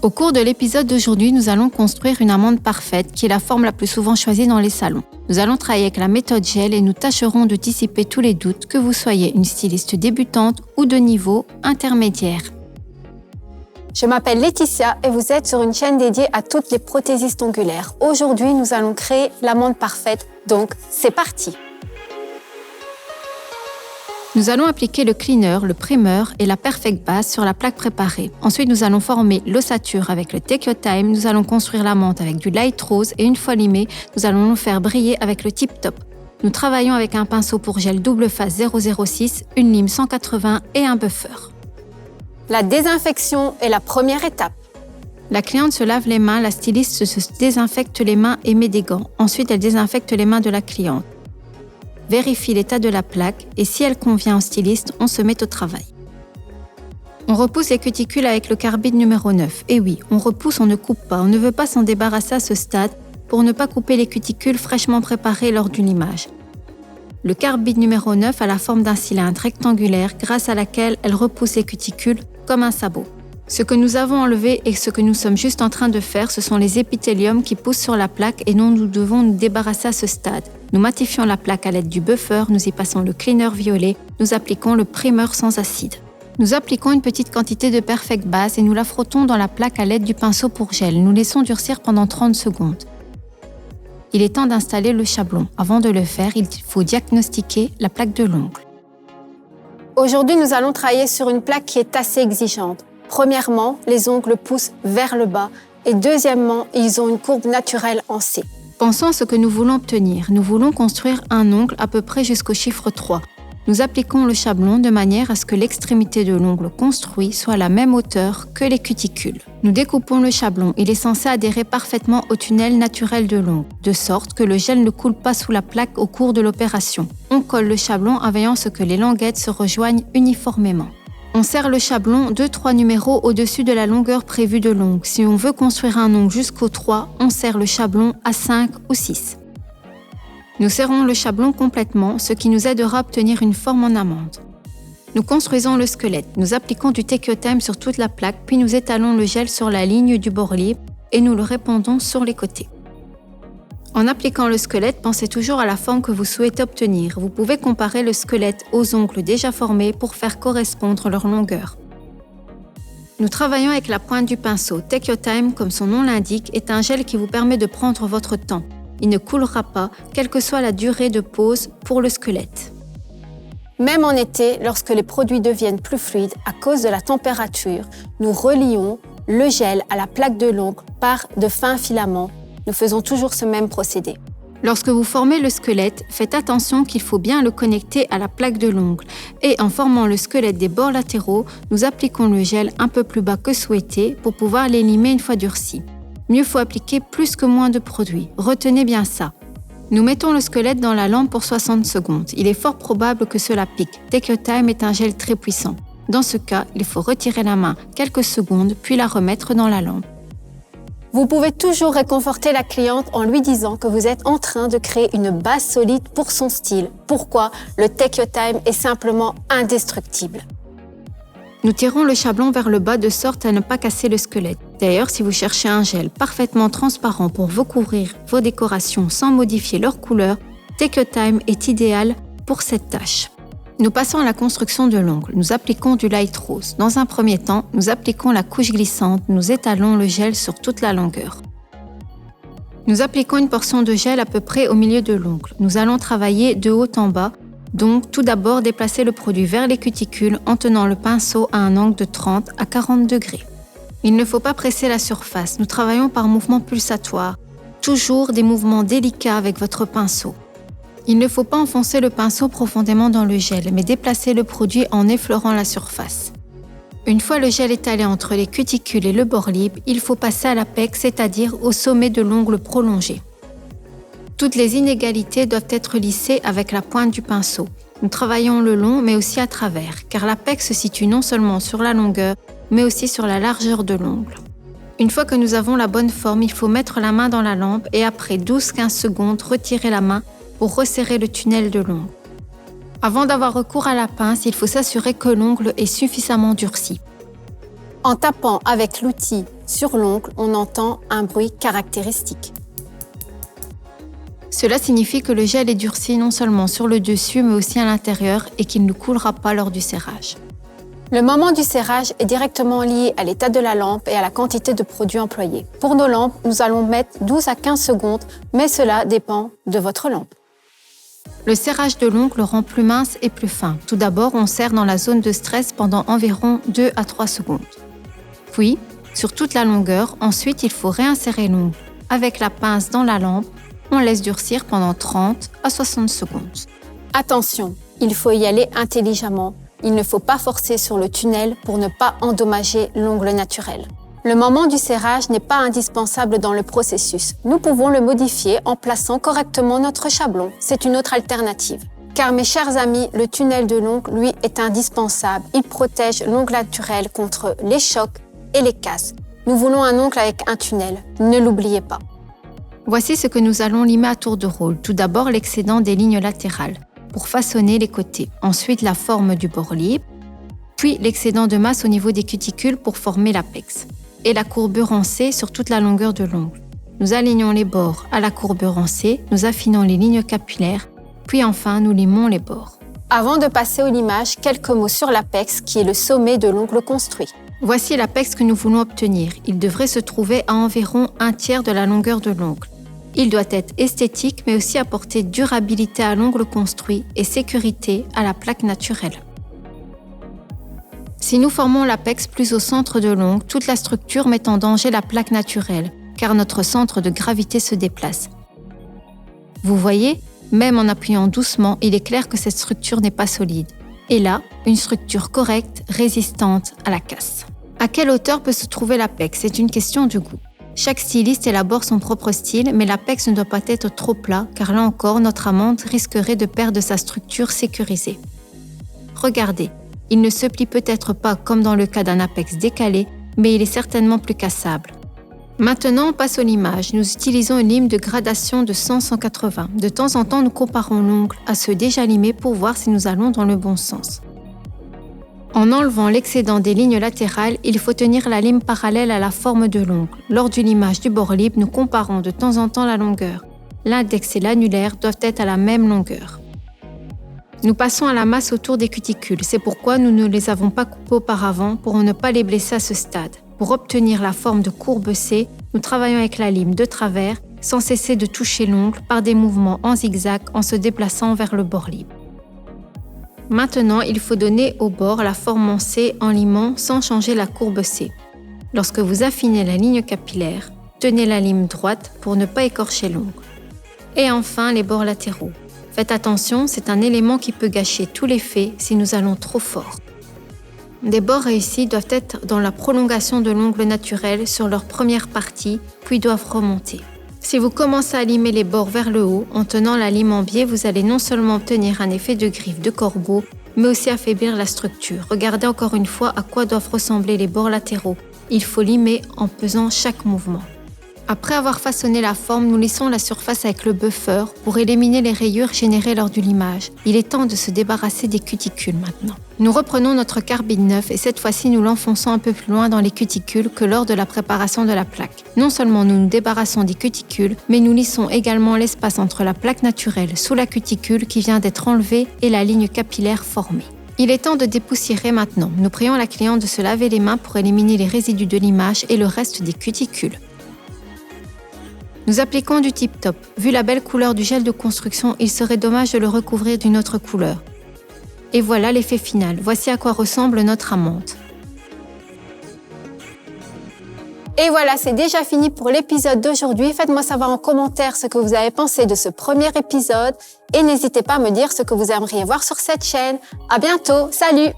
Au cours de l'épisode d'aujourd'hui, nous allons construire une amande parfaite qui est la forme la plus souvent choisie dans les salons. Nous allons travailler avec la méthode gel et nous tâcherons de dissiper tous les doutes, que vous soyez une styliste débutante ou de niveau intermédiaire. Je m'appelle Laetitia et vous êtes sur une chaîne dédiée à toutes les prothésistes ongulaires. Aujourd'hui, nous allons créer l'amande parfaite, donc c'est parti! Nous allons appliquer le cleaner, le primer et la perfect base sur la plaque préparée. Ensuite, nous allons former l'ossature avec le Take Your Time. Nous allons construire l'amande avec du light rose et une fois limé, nous allons le faire briller avec le tip top. Nous travaillons avec un pinceau pour gel double face 006, une lime 180 et un buffer. La désinfection est la première étape. La cliente se lave les mains, la styliste se désinfecte les mains et met des gants. Ensuite, elle désinfecte les mains de la cliente. Vérifie l'état de la plaque et si elle convient au styliste, on se met au travail. On repousse les cuticules avec le carbide numéro 9. Et oui, on repousse, on ne coupe pas. On ne veut pas s'en débarrasser à ce stade pour ne pas couper les cuticules fraîchement préparées lors du limage. Le carbide numéro 9 a la forme d'un cylindre rectangulaire grâce à laquelle elle repousse les cuticules comme un sabot. Ce que nous avons enlevé et ce que nous sommes juste en train de faire, ce sont les épithéliums qui poussent sur la plaque et dont nous devons nous débarrasser à ce stade. Nous matifions la plaque à l'aide du buffer, nous y passons le cleaner violet, nous appliquons le primer sans acide. Nous appliquons une petite quantité de perfect base et nous la frottons dans la plaque à l'aide du pinceau pour gel. Nous laissons durcir pendant 30 secondes. Il est temps d'installer le chablon. Avant de le faire, il faut diagnostiquer la plaque de l'ongle. Aujourd'hui, nous allons travailler sur une plaque qui est assez exigeante. Premièrement, les ongles poussent vers le bas et deuxièmement, ils ont une courbe naturelle en C. Pensons à ce que nous voulons obtenir. Nous voulons construire un ongle à peu près jusqu'au chiffre 3. Nous appliquons le chablon de manière à ce que l'extrémité de l'ongle construit soit à la même hauteur que les cuticules. Nous découpons le chablon. Il est censé adhérer parfaitement au tunnel naturel de l'ongle, de sorte que le gel ne coule pas sous la plaque au cours de l'opération. On colle le chablon en veillant à ce que les languettes se rejoignent uniformément. On serre le chablon 2-3 numéros au-dessus de la longueur prévue de l'ongle. Si on veut construire un ongle jusqu'au 3, on serre le chablon à 5 ou 6. Nous serrons le chablon complètement, ce qui nous aidera à obtenir une forme en amande. Nous construisons le squelette. Nous appliquons du Take Your Time sur toute la plaque, puis nous étalons le gel sur la ligne du bord libre et nous le répandons sur les côtés. En appliquant le squelette, pensez toujours à la forme que vous souhaitez obtenir. Vous pouvez comparer le squelette aux ongles déjà formés pour faire correspondre leur longueur. Nous travaillons avec la pointe du pinceau. Take Your Time, comme son nom l'indique, est un gel qui vous permet de prendre votre temps. Il ne coulera pas, quelle que soit la durée de pose pour le squelette. Même en été, lorsque les produits deviennent plus fluides à cause de la température, nous relions le gel à la plaque de l'ongle par de fins filaments. Nous faisons toujours ce même procédé. Lorsque vous formez le squelette, faites attention qu'il faut bien le connecter à la plaque de l'ongle. Et en formant le squelette des bords latéraux, nous appliquons le gel un peu plus bas que souhaité pour pouvoir les limer une fois durcis. Mieux faut appliquer plus que moins de produit. Retenez bien ça. Nous mettons le squelette dans la lampe pour 60 secondes. Il est fort probable que cela pique. Take Your Time est un gel très puissant. Dans ce cas, il faut retirer la main quelques secondes puis la remettre dans la lampe. Vous pouvez toujours réconforter la cliente en lui disant que vous êtes en train de créer une base solide pour son style. Pourquoi le Take Your Time est simplement indestructible. Nous tirons le chablon vers le bas de sorte à ne pas casser le squelette. D'ailleurs, si vous cherchez un gel parfaitement transparent pour recouvrir vos décorations sans modifier leur couleur, Take Your Time est idéal pour cette tâche. Nous passons à la construction de l'ongle. Nous appliquons du light rose. Dans un premier temps, nous appliquons la couche glissante. Nous étalons le gel sur toute la longueur. Nous appliquons une portion de gel à peu près au milieu de l'ongle. Nous allons travailler de haut en bas. Donc, tout d'abord, déplacer le produit vers les cuticules en tenant le pinceau à un angle de 30 à 40 degrés. Il ne faut pas presser la surface. Nous travaillons par mouvement pulsatoire. Toujours des mouvements délicats avec votre pinceau. Il ne faut pas enfoncer le pinceau profondément dans le gel, mais déplacer le produit en effleurant la surface. Une fois le gel étalé entre les cuticules et le bord libre, il faut passer à l'apex, c'est-à-dire au sommet de l'ongle prolongé. Toutes les inégalités doivent être lissées avec la pointe du pinceau. Nous travaillons le long, mais aussi à travers, car l'apex se situe non seulement sur la longueur, mais aussi sur la largeur de l'ongle. Une fois que nous avons la bonne forme, il faut mettre la main dans la lampe et après 12-15 secondes, retirer la main pour resserrer le tunnel de l'ongle. Avant d'avoir recours à la pince, il faut s'assurer que l'ongle est suffisamment durci. En tapant avec l'outil sur l'ongle, on entend un bruit caractéristique. Cela signifie que le gel est durci non seulement sur le dessus mais aussi à l'intérieur et qu'il ne coulera pas lors du serrage. Le moment du serrage est directement lié à l'état de la lampe et à la quantité de produit employé. Pour nos lampes, nous allons mettre 12 à 15 secondes, mais cela dépend de votre lampe. Le serrage de l'ongle le rend plus mince et plus fin. Tout d'abord, on serre dans la zone de stress pendant environ 2 à 3 secondes. Puis, sur toute la longueur, ensuite il faut réinsérer l'ongle. Avec la pince dans la lampe, on laisse durcir pendant 30 à 60 secondes. Attention, il faut y aller intelligemment. Il ne faut pas forcer sur le tunnel pour ne pas endommager l'ongle naturel. Le moment du serrage n'est pas indispensable dans le processus. Nous pouvons le modifier en plaçant correctement notre chablon. C'est une autre alternative. Car mes chers amis, le tunnel de l'ongle, lui, est indispensable. Il protège l'ongle naturel contre les chocs et les casses. Nous voulons un ongle avec un tunnel. Ne l'oubliez pas. Voici ce que nous allons limer à tour de rôle. Tout d'abord, l'excédent des lignes latérales pour façonner les côtés. Ensuite, la forme du bord libre. Puis, l'excédent de masse au niveau des cuticules pour former l'apex. Et la courbure en C sur toute la longueur de l'ongle. Nous alignons les bords à la courbure en C, nous affinons les lignes capillaires, puis enfin, nous limons les bords. Avant de passer au limage, quelques mots sur l'apex qui est le sommet de l'ongle construit. Voici l'apex que nous voulons obtenir. Il devrait se trouver à environ 1/3 de la longueur de l'ongle. Il doit être esthétique, mais aussi apporter durabilité à l'ongle construit et sécurité à la plaque naturelle. Si nous formons l'apex plus au centre de l'ongle, toute la structure met en danger la plaque naturelle, car notre centre de gravité se déplace. Vous voyez, même en appuyant doucement, il est clair que cette structure n'est pas solide. Et là, une structure correcte, résistante à la casse. À quelle hauteur peut se trouver l'apex? C'est une question de goût. Chaque styliste élabore son propre style, mais l'apex ne doit pas être trop plat, car là encore, notre amande risquerait de perdre sa structure sécurisée. Regardez, il ne se plie peut-être pas comme dans le cas d'un apex décalé, mais il est certainement plus cassable. Maintenant, on passe au limage. Nous utilisons une lime de gradation de 100-180. De temps en temps, nous comparons l'ongle à ceux déjà limés pour voir si nous allons dans le bon sens. En enlevant l'excédent des lignes latérales, il faut tenir la lime parallèle à la forme de l'ongle. Lors du limage du bord libre, nous comparons de temps en temps la longueur. L'index et l'annulaire doivent être à la même longueur. Nous passons à la masse autour des cuticules. C'est pourquoi nous ne les avons pas coupées auparavant pour ne pas les blesser à ce stade. Pour obtenir la forme de courbe C, nous travaillons avec la lime de travers, sans cesser de toucher l'ongle par des mouvements en zigzag en se déplaçant vers le bord libre. Maintenant, il faut donner au bord la forme en C en limant sans changer la courbe C. Lorsque vous affinez la ligne capillaire, tenez la lime droite pour ne pas écorcher l'ongle. Et enfin, les bords latéraux. Faites attention, c'est un élément qui peut gâcher tout l'effet si nous allons trop fort. Des bords réussis doivent être dans la prolongation de l'ongle naturel sur leur première partie, puis doivent remonter. Si vous commencez à limer les bords vers le haut, en tenant la lime en biais, vous allez non seulement obtenir un effet de griffe de corbeau, mais aussi affaiblir la structure. Regardez encore une fois à quoi doivent ressembler les bords latéraux. Il faut limer en pesant chaque mouvement. Après avoir façonné la forme, nous lissons la surface avec le buffer pour éliminer les rayures générées lors du limage. Il est temps de se débarrasser des cuticules maintenant. Nous reprenons notre carbide neuf et cette fois-ci nous l'enfonçons un peu plus loin dans les cuticules que lors de la préparation de la plaque. Non seulement nous nous débarrassons des cuticules, mais nous lissons également l'espace entre la plaque naturelle sous la cuticule qui vient d'être enlevée et la ligne capillaire formée. Il est temps de dépoussiérer maintenant. Nous prions la cliente de se laver les mains pour éliminer les résidus de limage et le reste des cuticules. Nous appliquons du tip top. Vu la belle couleur du gel de construction, il serait dommage de le recouvrir d'une autre couleur. Et voilà l'effet final. Voici à quoi ressemble notre amande. Et voilà, c'est déjà fini pour l'épisode d'aujourd'hui. Faites-moi savoir en commentaire ce que vous avez pensé de ce premier épisode et n'hésitez pas à me dire ce que vous aimeriez voir sur cette chaîne. À bientôt, salut!